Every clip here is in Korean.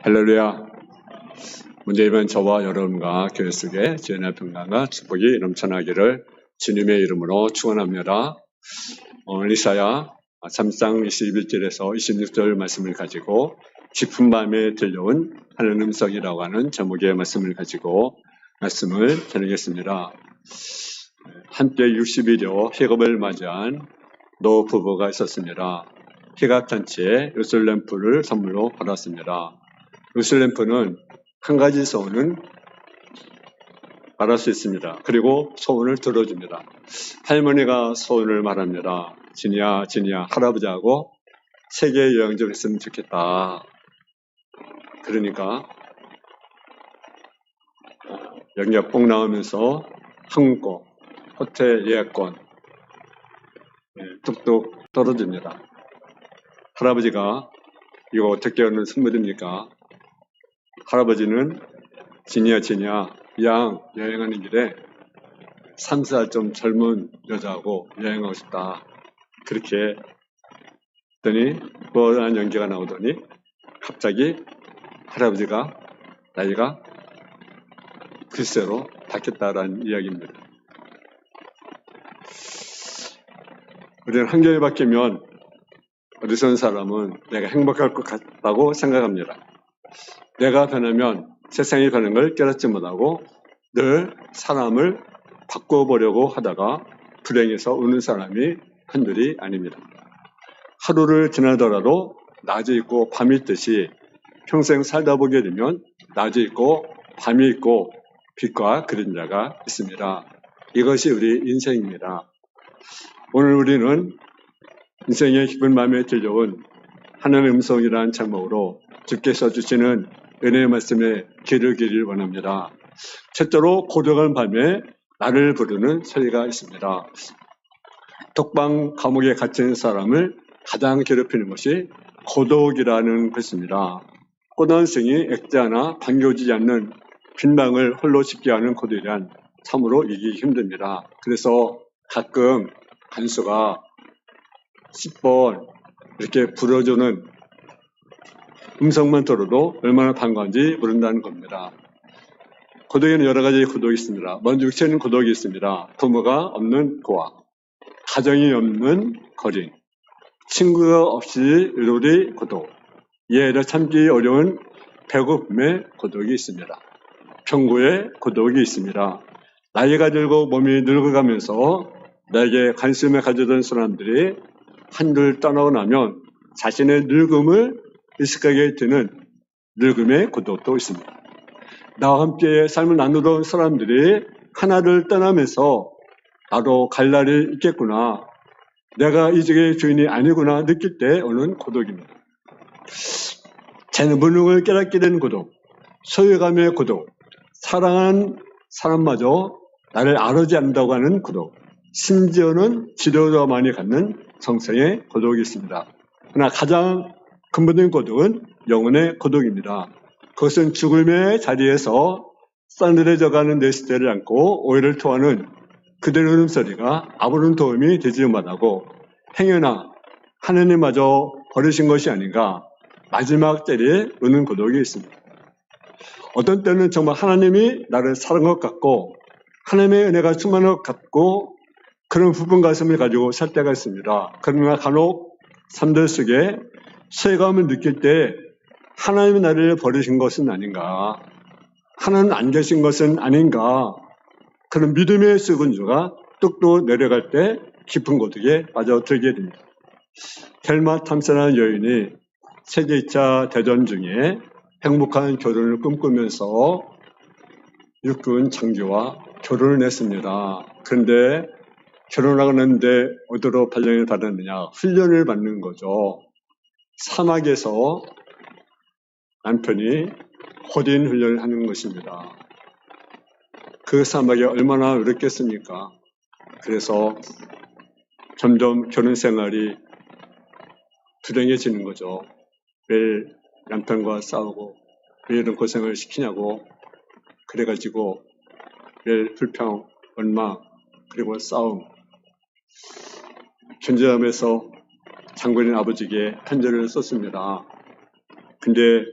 할렐루야. 먼저 이번 저와 여러분과 교회 속에 주의 평강과 축복이 넘쳐나기를 주님의 이름으로 축원합니다. 이사야 3장 21절에서 26절 말씀을 가지고 깊은 밤에 들려온 하늘 음성이라고 하는 제목의 말씀을 가지고 말씀을 전하겠습니다. 한때 60일여 해갑을 맞이한 노 부부가 있었습니다. 해갑잔치에 요술램프를 선물로 받았습니다. 요술램프는 한 가지 소원은 말할 수 있습니다. 그리고 소원을 들어줍니다. 할머니가 소원을 말합니다. 진이야, 할아버지하고 세계 여행 좀 했으면 좋겠다. 그러니까 영역 뽕 나오면서 항공, 호텔 예약권 뚝뚝 떨어집니다. 할아버지가 이거 어떻게 하는 선물입니까? 할아버지는 진이야, 여행하는 길에 3살 좀 젊은 여자하고 여행하고 싶다. 그렇게 했더니 뻔한 연기가 나오더니 갑자기 할아버지가 나이가 글쎄로 바뀌었다라는 이야기입니다. 우리는 환경이 바뀌면 어리석은 사람은 내가 행복할 것 같다고 생각합니다. 내가 변하면 세상이 변한 걸 깨닫지 못하고 늘 사람을 바꿔보려고 하다가 불행해서 우는 사람이 한둘이 아닙니다. 하루를 지나더라도 낮이 있고 밤이 있듯이 평생 살다 보게 되면 낮이 있고 밤이 있고 빛과 그림자가 있습니다. 이것이 우리 인생입니다. 오늘 우리는 인생의 깊은 밤에 들려온 하나님의 음성이라는 제목으로 주께서 주시는 은혜의 말씀에 귀를 기울이길 원합니다. 첫째로 고독한 밤에 나를 부르는 소리가 있습니다. 독방 감옥에 갇힌 사람을 가장 괴롭히는 것이 고독이라는 것입니다. 고단생이 액자나 반겨지지 않는 빈방을 홀로 짚게 하는 고독이란 참으로 이기기 힘듭니다. 그래서 가끔 간수가 10번 이렇게 불어주는 음성만 들어도 얼마나 반가운지 모른다는 겁니다. 고독에는 여러 가지 고독이 있습니다. 먼저 육체는 고독이 있습니다. 부모가 없는 고아, 가정이 없는 거린, 친구가 없이 의로리 고독, 이해를 참기 어려운 배고픔의 고독이 있습니다. 병고의 고독이 있습니다. 나이가 들고 몸이 늙어가면서 내게 관심을 가져던 사람들이 한둘 떠나고 나면 자신의 늙음을 의식하게 되는 늙음의 고독도 있습니다. 나와 함께 삶을 나누던 사람들이 하나를 떠나면서 나도 갈 날이 있겠구나, 내가 이 집의 주인이 아니구나 느낄 때 오는 고독입니다. 제 무능을 깨닫게 되는 고독, 소외감의 고독, 사랑하는 사람마저 나를 알아주지 않는다고 하는 고독, 심지어는 치료도 많이 갖는 정성의 고독이 있습니다. 그러나 가장 근본적인 고독은 영혼의 고독입니다. 그것은 죽음의 자리에서 싸늘해져가는 내 시대를 안고 오해를 토하는 그들의 울음소리가 아무런 도움이 되지 못하고 행여나 하느님마저 버리신 것이 아닌가, 마지막 때리에 우는 고독이 있습니다. 어떤 때는 정말 하나님이 나를 사랑한 것 같고 하나님의 은혜가 충만한 것 같고 그런 부분 가슴을 가지고 살 때가 있습니다. 그러나 간혹 삶들 속에 소외감을 느낄 때 하나님이 나를 버리신 것은 아닌가, 하나님 안 계신 것은 아닌가, 그런 믿음의 수군주가 뚝뚝 내려갈 때 깊은 고독에 빠져들게 됩니다. 델마 탐스라는 여인이 세계 2차 대전 중에 행복한 결혼을 꿈꾸면서 육군 장교와 결혼을 했습니다. 그런데 결혼하고 났는데 어디로 발령을 받았느냐, 훈련을 받는 거죠. 사막에서 남편이 호린 훈련을 하는 것입니다. 그 사막이 얼마나 어렵겠습니까? 그래서 점점 결혼 생활이 불행해지는 거죠. 매일 남편과 싸우고 왜 이런 고생을 시키냐고, 그래가지고 매일 불평, 원망, 그리고 싸움. 견제하면서 장군인 아버지에게 편지를 썼습니다. 근데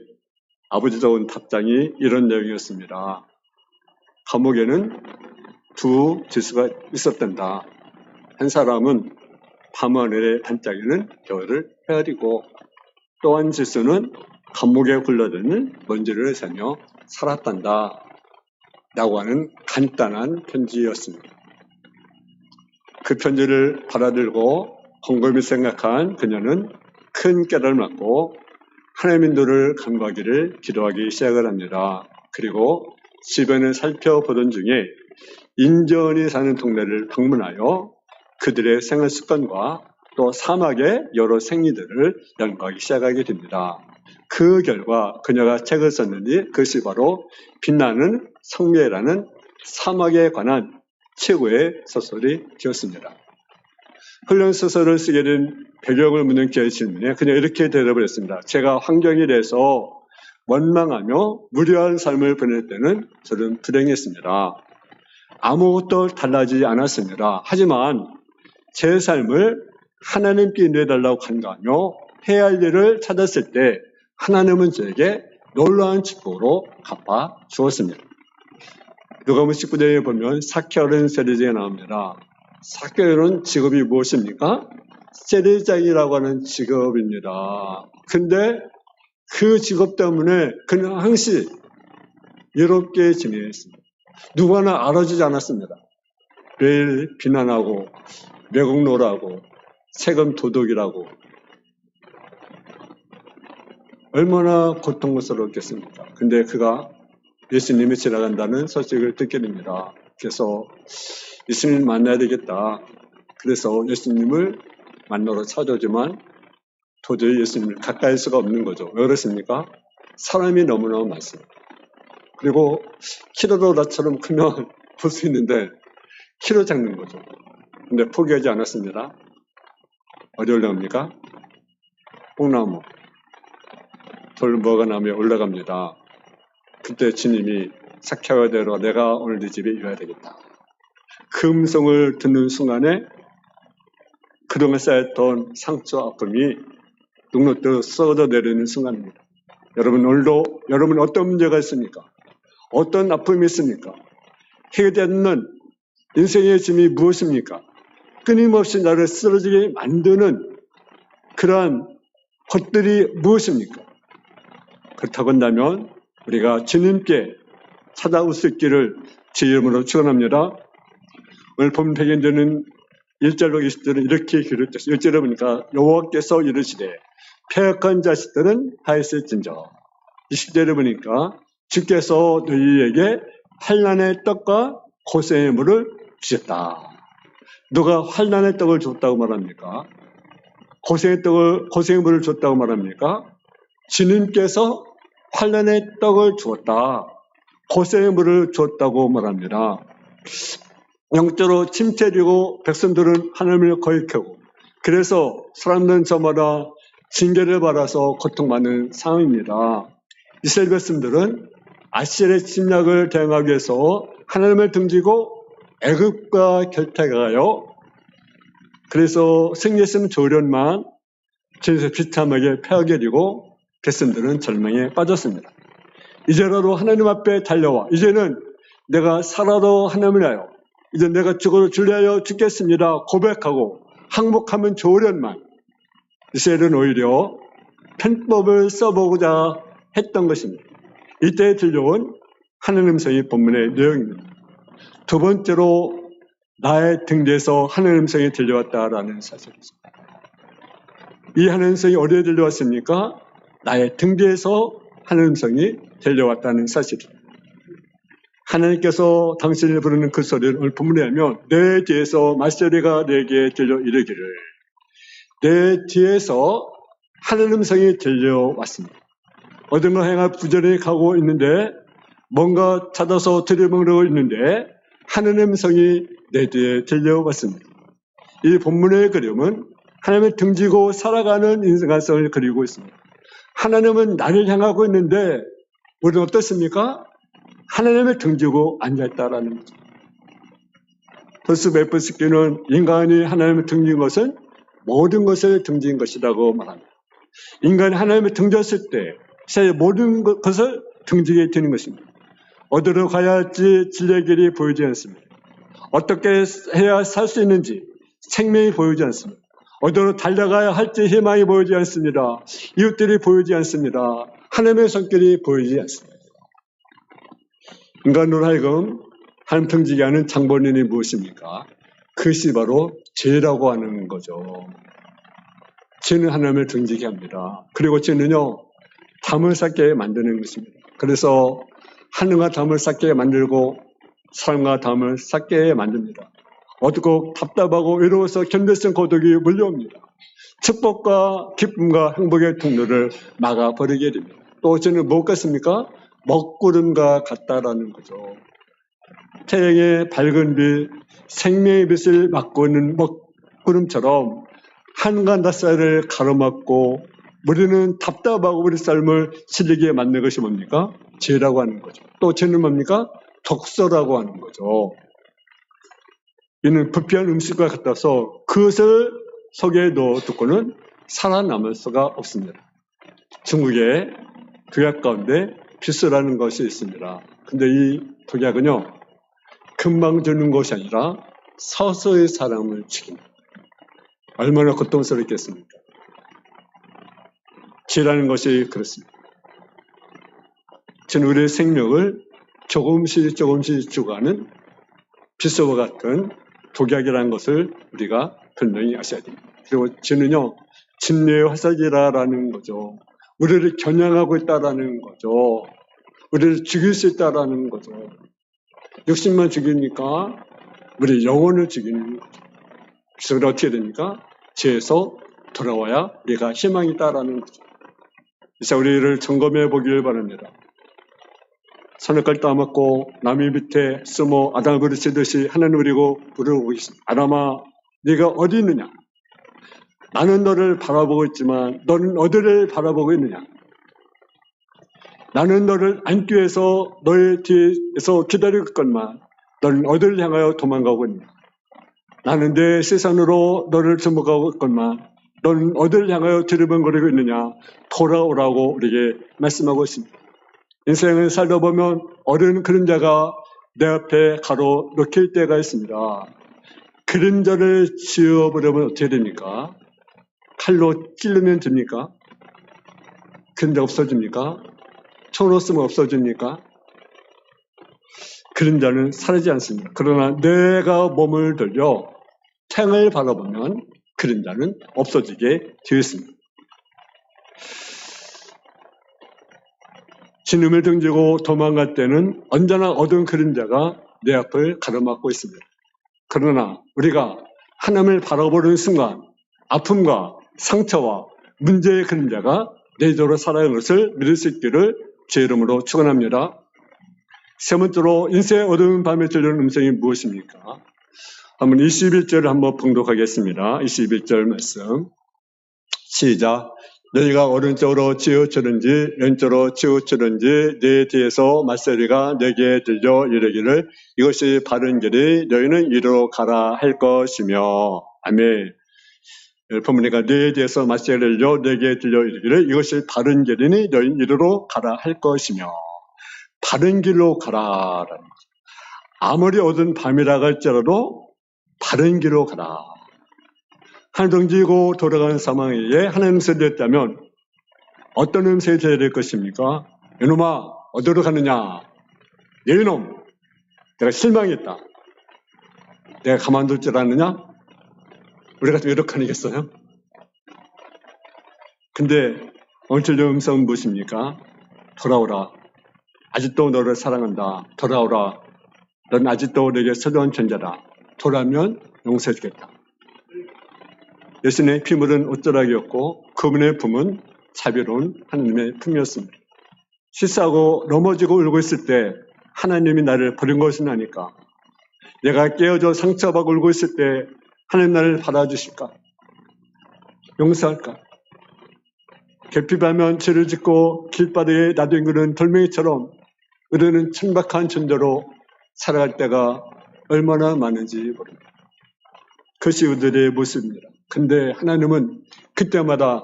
아버지 좋은 답장이 이런 내용이었습니다. 감옥에는 두 지수가 있었단다. 한 사람은 밤하늘의 반짝이는 겨울을 헤아리고 또 한 지수는 감옥에 굴러드는 먼지를 세며 살았단다. 라고 하는 간단한 편지였습니다. 그 편지를 받아들고 곰곰이 생각한 그녀는 큰 깨달음을 얻고 하나님 인도를 간구하기를 기도하기 시작을 합니다. 그리고 주변을 살펴보던 중에 인전이 사는 동네를 방문하여 그들의 생활 습관과 또 사막의 여러 생리들을 연구하기 시작하게 됩니다. 그 결과 그녀가 책을 썼는데 그것이 바로 빛나는 성매라는 사막에 관한 최고의 소설이 되었습니다. 훈련 소설을 쓰게 된 배경을 묻는 기자의 질문에 그냥 이렇게 대답을 했습니다. 제가 환경에 대해서 원망하며 무료한 삶을 보낼 때는 저는 불행했습니다. 아무것도 달라지지 않았습니다. 하지만 제 삶을 하나님께 인도해달라고 간구하며 해야 할 일을 찾았을 때 하나님은 저에게 놀라운 축복으로 갚아 주었습니다. 누가복음 19장에 보면 삭개오라는 세리장이 나옵니다. 삭개오는 직업이 무엇입니까? 세리장이라고 하는 직업입니다. 근데 그 직업 때문에 그는 항시 외롭게 지냈습니다. 누구나 알아주지 않았습니다. 매일 비난하고 매국노라고 세금 도둑이라고 얼마나 고통스러웠겠습니까? 근데 그가 예수님이 지나간다는 소식을 듣게 됩니다. 그래서 예수님을 만나야 되겠다. 그래서 예수님을 만나러 찾아오지만 도저히 예수님을 가까이 할 수가 없는 거죠. 왜 그렇습니까? 사람이 너무너무 많습니다. 그리고 키로도 나처럼 크면 볼 수 있는데 키로 작는 거죠. 근데 포기하지 않았습니다. 어디 올라갑니까? 뽕나무. 돌무화과 나무에 올라갑니다. 그때 주님이 삭개오가 되러 내가 오늘 네 집에 이와야 되겠다. 그 음성을 듣는 순간에 그동안 쌓였던 상처 아픔이 눅눅 쏟아 내리는 순간입니다. 여러분 오늘도 여러분 어떤 문제가 있습니까? 어떤 아픔이 있습니까? 해결되는 인생의 짐이 무엇입니까? 끊임없이 나를 쓰러지게 만드는 그러한 것들이 무엇입니까? 그렇다고 한다면 우리가 주님께 찾아올 수 있기를 제 이름으로 축원합니다. 오늘 본 백인들은 1절로 20절은 이렇게 기록됐어요. 1절에 보니까 여호와께서 이르시되 패역한 자식들은 하였을진저. 20절에 보니까 주께서 너희에게 환난의 떡과 고생의 물을 주셨다. 누가 환난의 떡을 줬다고 말합니까? 고생의 물을 줬다고 말합니까? 주님께서 환난의 떡을 주었다. 고생의 물을 주었다고 말합니다. 영적으로 침체되고 백성들은 하나님을 거역하고 그래서 사람들은 저마다 징계를 받아서 고통받는 상황입니다. 이스라엘 백성들은 아시리의 침략을 대응하기 위해서 하나님을 등지고 애굽과 결탁하여 그래서 승리했으면 좋으련만 전에서 비참하게 패하게 백성들은 절망에 빠졌습니다. 이제라도 하나님 앞에 달려와 이제는 내가 살아도 하나님을 하여 이제 내가 죽어도 주리하여 죽겠습니다 고백하고 항복하면 좋으련만 이스라엘은 오히려 편법을 써보고자 했던 것입니다. 이때 들려온 하나님 음성이 본문의 내용입니다. 두 번째로 나의 등 뒤에서 하나님 음성이 들려왔다라는 사실입니다. 이 하나님 음성이 어디에 들려왔습니까? 나의 등 뒤에서 하나님 음성이 들려왔다는 사실입니다. 하나님께서 당신을 부르는 그 소리를 오늘 본문에 하면 내 뒤에서 말소리가 내게 들려 이르기를 내 뒤에서 하나님 음성이 들려왔습니다. 어떤 걸 행할 부지런히 가고 있는데 뭔가 찾아서 들여먹으려고 있는데 하나님 음성이 내 뒤에 들려왔습니다. 이 본문의 그림은 하나님을 등지고 살아가는 인생관성을 그리고 있습니다. 하나님은 나를 향하고 있는데 우리는 어떻습니까? 하나님을 등지고 앉아있다라는 거죠. 도스토옙스키는 인간이 하나님을 등진 것은 모든 것을 등진 것이라고 말합니다. 인간이 하나님을 등졌을 때 새 모든 것을 등지게 되는 것입니다. 어디로 가야 할지 진리의 길이 보이지 않습니다. 어떻게 해야 살 수 있는지 생명이 보이지 않습니다. 어디로 달려가야 할지 희망이 보이지 않습니다. 이웃들이 보이지 않습니다. 하나님의 손길이 보이지 않습니다. 인간으로 하여금 하나님 등지게 하는 장본인이 무엇입니까? 그것이 바로 죄라고 하는 거죠. 죄는 하나님을 등지게 합니다. 그리고 죄는요, 담을 쌓게 만드는 것입니다. 그래서 하늘과 담을 쌓게 만들고 사람과 담을 쌓게 만듭니다. 어둡고 답답하고 외로워서 견딜 수 없는 고독이 몰려옵니다. 축복과 기쁨과 행복의 통로를 막아버리게 됩니다. 또 저는 무엇 같습니까? 먹구름과 같다라는 거죠. 태양의 밝은 빛, 생명의 빛을 막고 있는 먹구름처럼 한과 낮 사이를 가로막고 우리는 답답하고 우리 삶을 질리게 만드는 것이 뭡니까? 죄라고 하는 거죠. 또 죄는 뭡니까? 독소라고 하는 거죠. 이는 부패한 음식과 같아서 그것을 속에 넣어두고는 살아남을 수가 없습니다. 중국의 독약 가운데 비스라는 것이 있습니다. 근데 이 독약은요, 금방 주는 것이 아니라 서서히 사람을 죽입니다. 얼마나 고통스럽겠습니까? 죄라는 것이 그렇습니다. 저는 우리의 생명을 조금씩 죽어가는 비스와 같은 독약이라는 것을 우리가 분명히 아셔야 됩니다. 그리고 죄는요, 진리의 화살이라는 거죠. 우리를 겨냥하고 있다라는 거죠. 우리를 죽일 수 있다라는 거죠. 육신만 죽이니까 우리 영혼을 죽이는 거죠. 그래서 우리 어떻게 됩니까? 죄에서 돌아와야 우리가 희망이 있다라는 거죠. 그래서 우리를 점검해 보길 바랍니다. 선악과를 따먹고 남의 밑에 숨어 아담을 부르시듯이 하나님 우리고 부르고 계십니다. 아담아, 네가 어디 있느냐? 나는 너를 바라보고 있지만 너는 어디를 바라보고 있느냐? 나는 너를 안기 위해서 너의 뒤에서 기다리고 있건만 너는 어디를 향하여 도망가고 있느냐? 나는 내 시선으로 너를 주목하고 있건만 너는 어디를 향하여 두리번거리고 있느냐? 돌아오라고 우리에게 말씀하고 있습니다. 인생을 살다 보면 어려운 그림자가 내 앞에 가로놓힐 때가 있습니다. 그림자를 지워버리면 어떻게 됩니까? 칼로 찌르면 됩니까? 그림자 없어집니까? 총으로 쓰면 없어집니까? 그림자는 사라지지 않습니다. 그러나 내가 몸을 들여 태양을 바라보면 그림자는 없어지게 되어 있습니다. 진음을 등지고 도망갈 때는 언제나 어두운 그림자가 내 앞을 가로막고 있습니다. 그러나 우리가 하나님을 바라보는 순간 아픔과 상처와 문제의 그림자가 내도록 살아가는 것을 믿을 수 있기를 제 이름으로 축원합니다. 세 번째로 인생의 어두운 밤에 들려오는 음성이 무엇입니까? 한번 21절을 한번 봉독하겠습니다. 21절 말씀 시작. 너희가 오른쪽으로 치우치든지 왼쪽으로 치우치든지 내 뒤에서 맞서리가 내게 들려 이르기를 이것이 바른 길이 너희는 이리로 가라 할 것이며 아멘. 본문이가 내 뒤에서 맞서리를 들려 내게 들려 이르기를 이것이 바른 길이니 너희는 이리로 가라 할 것이며 바른 길로 가라라는 거죠. 아무리 어두운 밤이라 할지라도 바른 길로 가라. 하늘 등지고 돌아가는 상황에 하나님 소리였다면 어떤 음성이 되어야 될 것입니까? 이놈아 어디로 가느냐? 이놈 내가 실망했다. 내가 가만둘 줄 아느냐? 우리가 왜 이렇게 하겠어요? 근데 오늘 들려온 음성은 무엇입니까? 돌아오라. 아직도 너를 사랑한다. 돌아오라. 넌 아직도 내게 소중한 존재다. 돌아오면 용서해 주겠다. 예수님의 피 묻은 옷자락이었고 그분의 품은 자비로운 하나님의 품이었습니다. 실수하고 넘어지고 울고 있을 때 하나님이 나를 버린 것은 아닐까? 내가 깨어져 상처받고 울고 있을 때 하나님 나를 받아주실까? 용서할까? 결핍하면 죄를 짓고 길바닥에 나뒹구는 돌멩이처럼 우리는 천박한 존재로 살아갈 때가 얼마나 많은지 모릅니다. 그것이 우리들의 모습입니다. 근데 하나님은 그때마다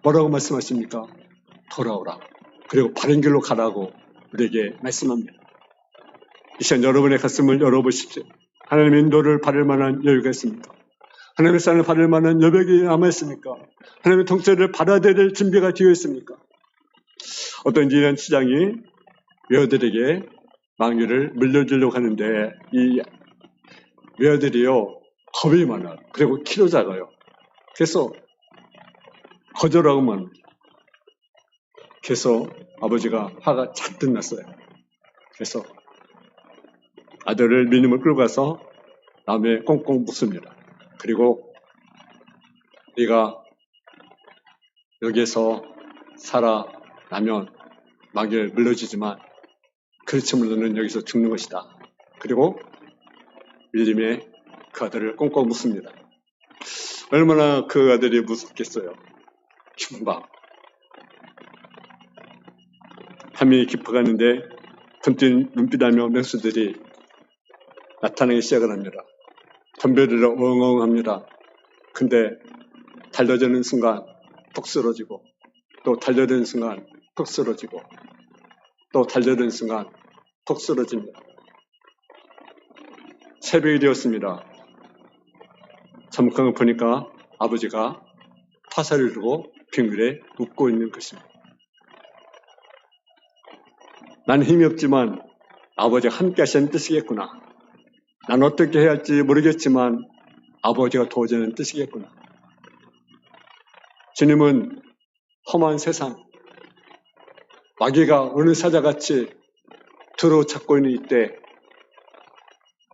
뭐라고 말씀하십니까? 돌아오라. 그리고 바른 길로 가라고 우리에게 말씀합니다. 이 시간 여러분의 가슴을 열어보십시오. 하나님의 인도를 받을 만한 여유가 있습니까? 하나님의 사랑을 받을 만한 여백이 남아있습니까? 하나님의 통치를 받아들일 준비가 되어 있습니까? 어떤 이런 시장이 외어들에게 망유를 물려주려고 하는데 이 외어들이요 겁이 많아요. 그리고 키도 작아요. 그래서 거절하고만 그래서 아버지가 화가 잔뜩 났어요. 그래서 아들을 민임을 끌고 가서 나무에 꽁꽁 묶습니다. 그리고 네가 여기에서 살아나면 마귀를 물려주지만 그렇지 않으면 너는 여기서 죽는 것이다. 그리고 밀림에 그 아들을 꽁꽁 묶습니다. 얼마나 그 아들이 무섭겠어요. 금방 밤이 깊어가는데 덤뜬 눈빛하며 맹수들이 나타나기 시작을 합니다. 덤벼들어 엉엉합니다. 근데 달려드는 순간 톡 쓰러지고 또 달려드는 순간 톡 쓰러지고 또 달려드는 순간 톡 쓰러집니다. 새벽이 되었습니다. 잠깐 보니까 아버지가 화살을 들고 빙글에 웃고 있는 것입니다. 난 힘이 없지만 아버지가 함께 하시는 뜻이겠구나. 난 어떻게 해야 할지 모르겠지만 아버지가 도와주는 뜻이겠구나. 주님은 험한 세상, 마귀가 어느 사자같이 들어찾고 있는 이때,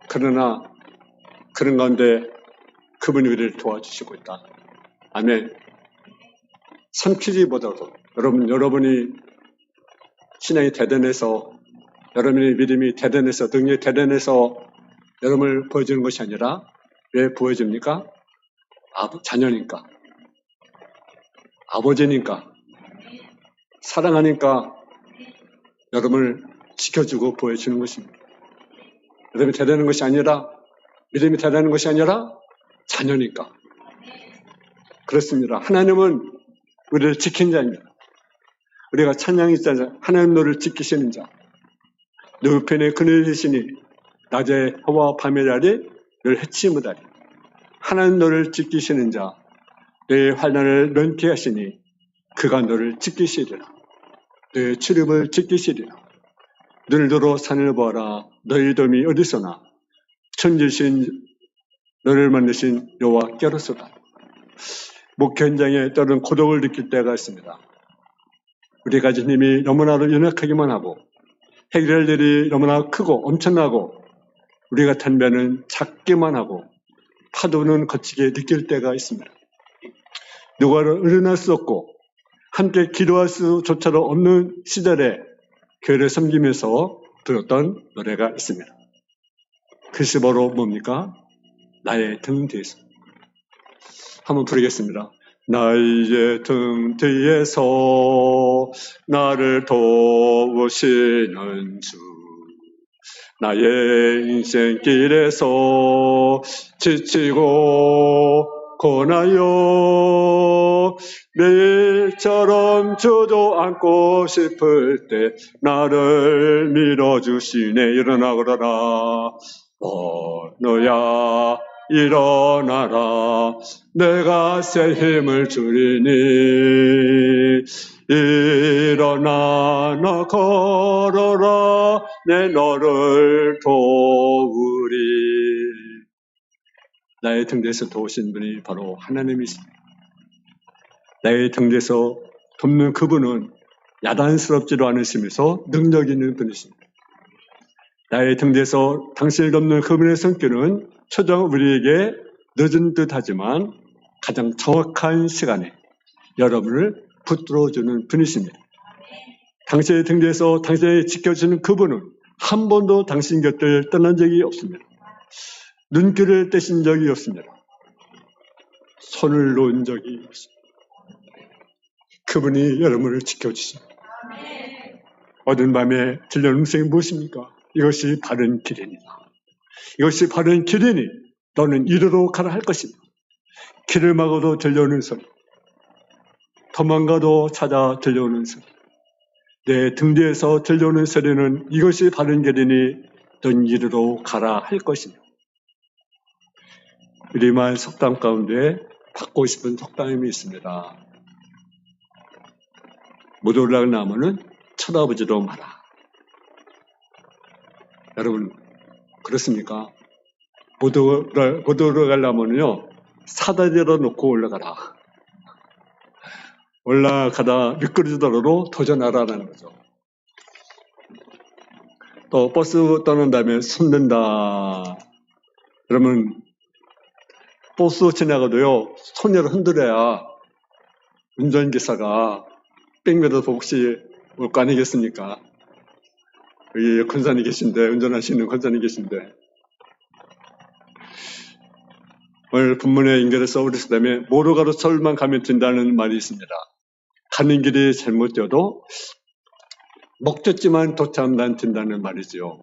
그러나 그런 가운데 그분이 우리를 도와주시고 있다. 아멘. 삼키지보다도 여러분이 신앙이 대단해서, 여러분의 믿음이 대단해서, 능력이 대단해서 여러분을 보여주는 것이 아니라 왜 보여줍니까? 자녀니까, 아버지니까, 사랑하니까 여러분을 지켜주고 보여주는 것입니다. 여러분이 대단한 것이 아니라, 믿음이 대단한 것이 아니라 자녀니까. 그렇습니다. 하나님은 우리를 지킨 자입니다. 우리가 찬양이 있잖아요. 하나님 너를 지키시는 자. 너 편에 그늘이시니 낮에 해와 밤의 달이 늘 해치 못하리. 하나님 너를 지키시는 자. 너의 환난을 면케 하시니 그가 너를 지키시리라. 너의 출입을 지키시리라. 늘도로 산을 보아라. 너희 덤이 어디서나 천지신 너를 만드신 여호와께로서다. 목회 현장에 때로는 고독을 느낄 때가 있습니다. 우리 가진 힘이 너무나도 연약하기만 하고 해결할 일이 너무나 크고 엄청나고 우리 같은 배는 작기만 하고 파도는 거치게 느낄 때가 있습니다. 누구를 의논할 수 없고 함께 기도할 수조차도 없는 시절에 교회를 섬기면서 들었던 노래가 있습니다. 그것이 바로 뭡니까? 나의 등 뒤에서. 한번 부르겠습니다. 나의 등 뒤에서 나를 도우시는 주, 나의 인생길에서 지치고 고나요 매일처럼 주저앉고 싶을 때 나를 밀어주시네. 일어나 그러라. 너야 일어나라. 내가 새 힘을 주리니 일어나 너 걸어라. 내 너를 도우리. 나의 등 뒤에서 도우신 분이 바로 하나님이십니다. 나의 등 뒤에서 돕는 그분은 야단스럽지도 않으시면서 능력 있는 분이십니다. 나의 등 뒤에서 당신을 돕는 그분의 성격은 초정 우리에게 늦은 듯 하지만 가장 정확한 시간에 여러분을 붙들어주는 분이십니다. 당신의 등 뒤에서 당신을 지켜주는 그분은 한 번도 당신 곁을 떠난 적이 없습니다. 눈길을 떼신 적이 없습니다. 손을 놓은 적이 없습니다. 그분이 여러분을 지켜주십니다. 어두운 밤에 들려오는 음성이 무엇입니까? 이것이 바른 길이니라. 이것이 바른 길이니 너는 이리로 가라 할 것입니다. 길을 막아도 들려오는 소리, 도망가도 찾아 들려오는 소리, 내 등 뒤에서 들려오는 소리는 이것이 바른 길이니 넌 이리로 가라 할 것이며, 우리말 속담 가운데 받고 싶은 속담이 있습니다. 못 올라갈 나무는 쳐다보지도 마라. 여러분 그렇습니까? 못 올라갈 나무는요, 사다리로 놓고 올라가라. 올라가다 미끄러지더라도 도전하라는 거죠. 또 버스 떠난 다음에 손댄다. 그러면 버스 지나가도요, 손을 흔들어야 운전기사가 뺑매도 혹시 올 거 아니겠습니까? 여기 권사님 계신데, 운전하시는 권사님 계신데, 오늘 본문에 연결해서 우리 때문에 모로가로 서울만 가면 된다는 말이 있습니다. 가는 길이 잘못되어도 목적지만 도착하면 된다는 말이지요.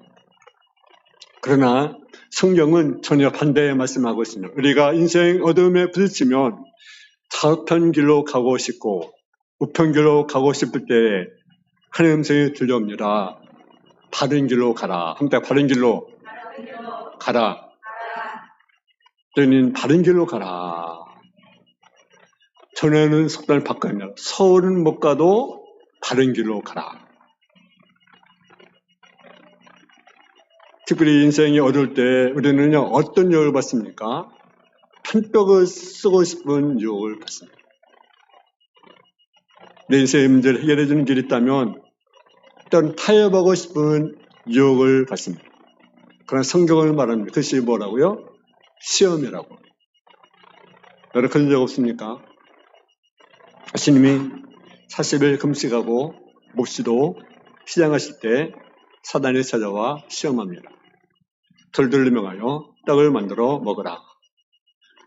그러나 성경은 전혀 반대의 말씀하고 있습니다. 우리가 인생 어둠에 부딪히면 좌편 길로 가고 싶고 우편 길로 가고 싶을 때 하나님의 음성이 들려옵니다. 바른 길로 가라. 함께 바른 길로 가라. 너희는 바른 길로 가라. 전에는 속담을 바꿔입니다. 서울은 못 가도 바른 길로 가라. 특별히 인생이 어려울 때 우리는요, 어떤 유혹을 받습니까? 판벽을 쓰고 싶은 유혹을 받습니다. 내 인생의 문제를 해결해 주는 길이 있다면 어떤 타협하고 싶은 유혹을 받습니다. 그러나 성경을 말합니다. 그것이 뭐라고요? 시험이라고. 여러분 그런 적 없습니까? 예수님이 40일 금식하고 묵시도 시작하실 때 사단이 찾아와 시험합니다. 돌들을 명하여 떡을 만들어 먹으라.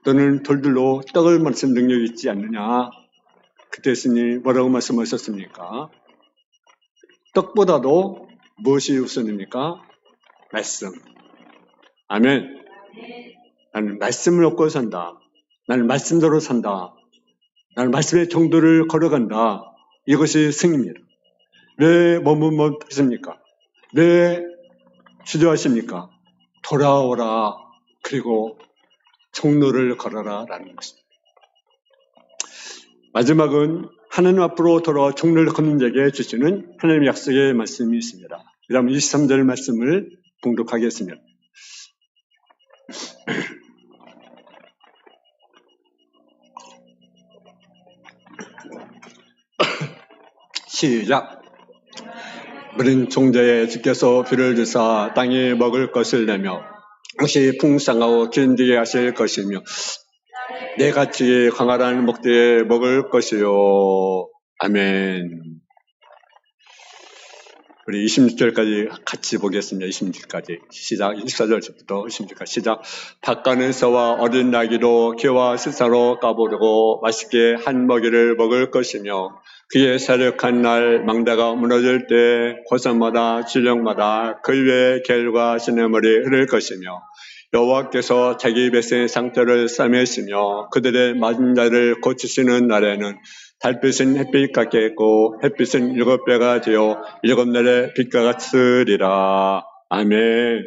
너는 돌들로 떡을 만드는 능력이 있지 않느냐? 그때 예수님이 뭐라고 말씀하셨습니까? 떡보다도 무엇이 우선입니까? 말씀. 아멘. 나는 말씀을 얻고 산다. 나는 말씀대로 산다. 나는 말씀의 정도를 걸어간다. 이것이 승입니다. 왜 머뭇머뭇하십니까? 왜 주저하십니까? 돌아오라. 그리고 정로를 걸어라 라는 것입니다. 마지막은 하나님 앞으로 돌아와 정로를 걷는 자에게 주시는 하나님의 약속의 말씀이 있습니다. 그다음 23절 말씀을 봉독하겠습니다. 시작. 물은 종자에 주께서 비를 주사 땅에 먹을 것을 내며 혹시 풍성하고 기름지게 하실 것이며 내 같이 광활한 목대에 먹을 것이요. 아멘. 우리 26절까지 같이 보겠습니다. 26절까지 시작. 24절부터 26절까지 시작. 밭가는서와 어린 나귀로 개와 스사로 까부르고 맛있게 한 먹이를 먹을 것이며 그의 사력한 날 망다가 무너질 때 고산마다 지령마다 그 위에 겔과 시냇물이 흐를 것이며 여호와께서 자기 백성의 상처를 싸매시며 그들의 맞은 자를 고치시는 날에는 달빛은 햇빛 같게 있고 햇빛은 7배가 되어 7날의 빛과 같으리라. 아멘.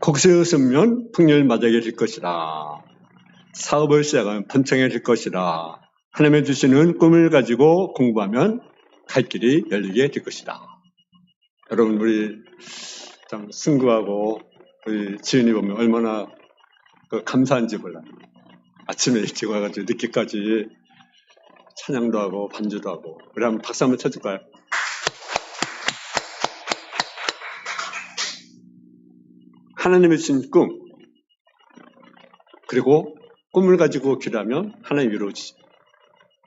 곡식을 웃으면 풍년마저게 될 것이라. 사업을 시작하면 번창해질 것이라. 하나님의 주시는 꿈을 가지고 공부하면 갈 길이 열리게 될 것이다. 여러분 우리 참 승구하고 우리 지은이 보면 얼마나 감사한지 몰라요. 아침에 일찍 와가지고 늦게까지 찬양도 하고 반주도 하고. 우리 한번 박수 한번 쳐줄까요? 하나님의 주신 꿈, 그리고 꿈을 가지고 기도하면 하나님 이루어지죠.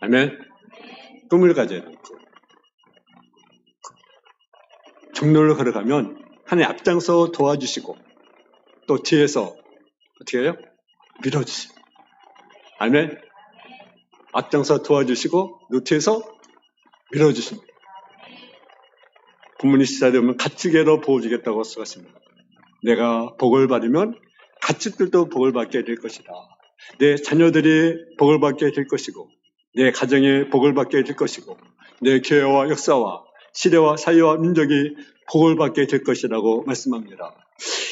아멘. 꿈을 가져야 돼요. 정로를 걸어가면 하나님 앞장서 도와주시고 또 뒤에서 어떻게 해요? 밀어주시고. 아멘. 앞장서 도와주시고 또 뒤에서 밀어주십니다. 부모님 시절에 보면 가축에로 보호주겠다고 쓰셨습니다. 내가 복을 받으면 가축들도 복을 받게 될 것이다. 내 자녀들이 복을 받게 될 것이고 내 가정에 복을 받게 될 것이고 내 교회와 역사와 시대와 사회와 민족이 복을 받게 될 것이라고 말씀합니다.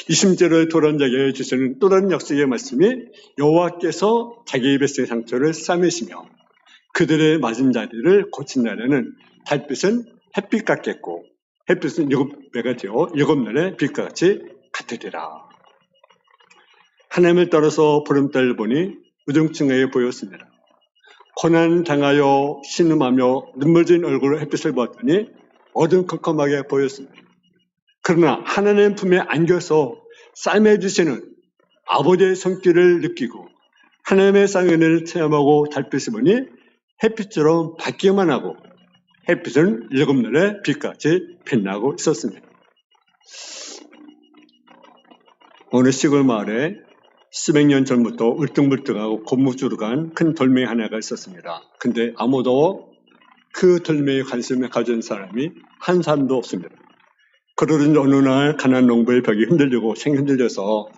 20절을 돌아온 자에게 주시는 또 다른 약속의 말씀이 여호와께서 자기 백성의 상처를 싸매시며 그들의 맞은 자리를 고친 날에는 달빛은 햇빛 같겠고 햇빛은 7배가 되어 7날의 빛과 같이 같으리라. 하나님을 따라서 보름달을 보니 우중충하게 보였습니다. 고난당하여 신음하며 눈물진 얼굴로 햇빛을 보았더니 어둠컴컴하게 보였습니다. 그러나 하나님 품에 안겨서 싸매주시는 아버지의 손길을 느끼고 하나님의 쌍은혜를 체험하고 달빛을 보니 햇빛처럼 밝기만 하고 햇빛은 7날의 빛같이 빛나고 있었습니다. 어느 시골 마을에 수백 년 전부터 울퉁불퉁하고 고무줄간 큰 돌멩이 하나가 있었습니다. 근데 아무도 그 돌멩이에 관심을 가진 사람이 한 사람도 없습니다. 그러던 어느 날 가난한 농부의 벽이 흔들려서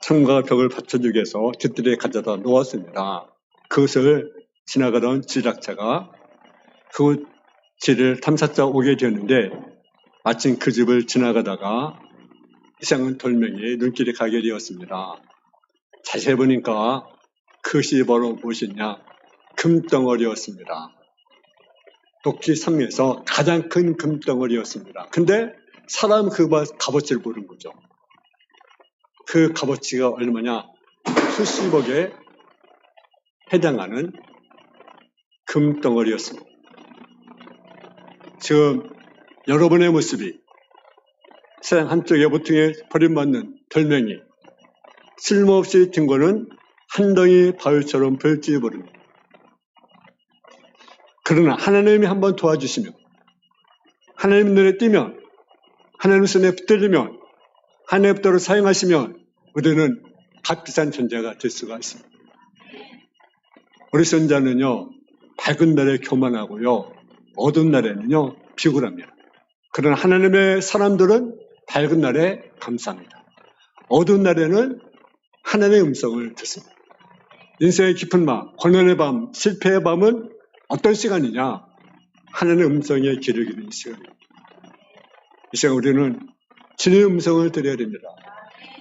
창과 벽을 받쳐주기 위해서 뒷뜰에 가져다 놓았습니다. 그것을 지나가던 지락자가 그 집을 탐사자 오게 되었는데 마침 그 집을 지나가다가 이상한 돌멩이에 눈길이 가게 되었습니다. 자세히 보니까 그것이 바로 무엇이냐? 금덩어리였습니다. 도끼 섬에서 가장 큰 금덩어리였습니다. 근데 사람 그 값어치를 모르는 거죠. 그 값어치가 얼마냐? 수십억에 해당하는 금덩어리였습니다. 지금 여러분의 모습이 세상 한쪽에 보통에 버림받는 돌멩이, 쓸모없이 든 거는 한 덩이 바위처럼 보일지 모릅니다. 그러나 하나님이 한번 도와주시면, 하나님 눈에 띄면, 하나님 손에 붙들리면, 하나님의 뜻대로 사용하시면 우리는 값비싼 존재가 될 수가 있습니다. 우리 선자는요, 밝은 날에 교만하고요, 어두운 날에는요, 비굴합니다. 그러나 하나님의 사람들은 밝은 날에 감사합니다. 어두운 날에는 하나님의 음성을 듣습니다. 인생의 깊은 밤, 고난의 밤, 실패의 밤은 어떤 시간이냐? 하나님의 음성에 귀를 기울이는 시간입니다. 이 시간 우리는 주님의 음성을 들어야 됩니다.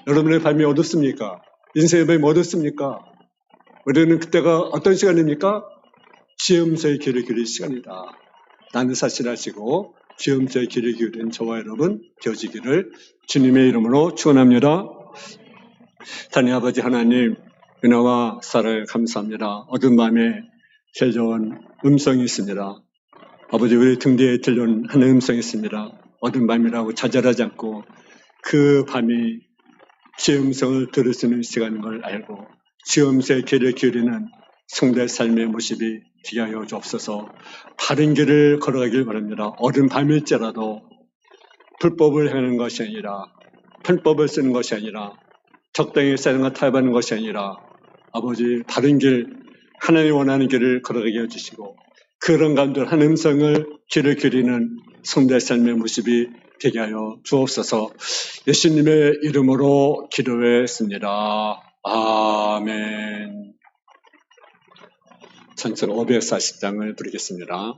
여러분의 밤이 어둡습니까? 인생의 밤이 어둡습니까? 우리는 그때가 어떤 시간입니까? 주의 음성에 귀를 기울이는 시간이다. 나는 사실하시고 주의 음성에 귀를 기울이는 저와 여러분 되어지기를 주님의 이름으로 축원합니다. 하나님 아버지 하나님, 은혜와 사랑을 감사합니다. 어두운 밤에 찾아온 음성이 있습니다. 아버지, 우리 등 뒤에 들려온 하나의 음성이 있습니다. 어두운 밤이라고 좌절하지 않고 그 밤이 주의 음성을 들을 수 있는 시간인 걸 알고 주의 음성에 귀를 기울이는 성도의 삶의 모습이 되게 하여 주옵소서. 바른 길을 걸어가길 바랍니다. 어두운 밤일지라도 불법을 행하는 것이 아니라, 편법을 쓰는 것이 아니라, 적당히 세상과 타협하는 것이 아니라 아버지 바른 길, 하나님이 원하는 길을 걸어가게 해주시고 그런 가운데 하나님의 음성을 귀를 기울이는 성도의 삶의 모습이 되게 하여 주옵소서. 예수님의 이름으로 기도했습니다. 아멘. 찬송 540장을 부르겠습니다.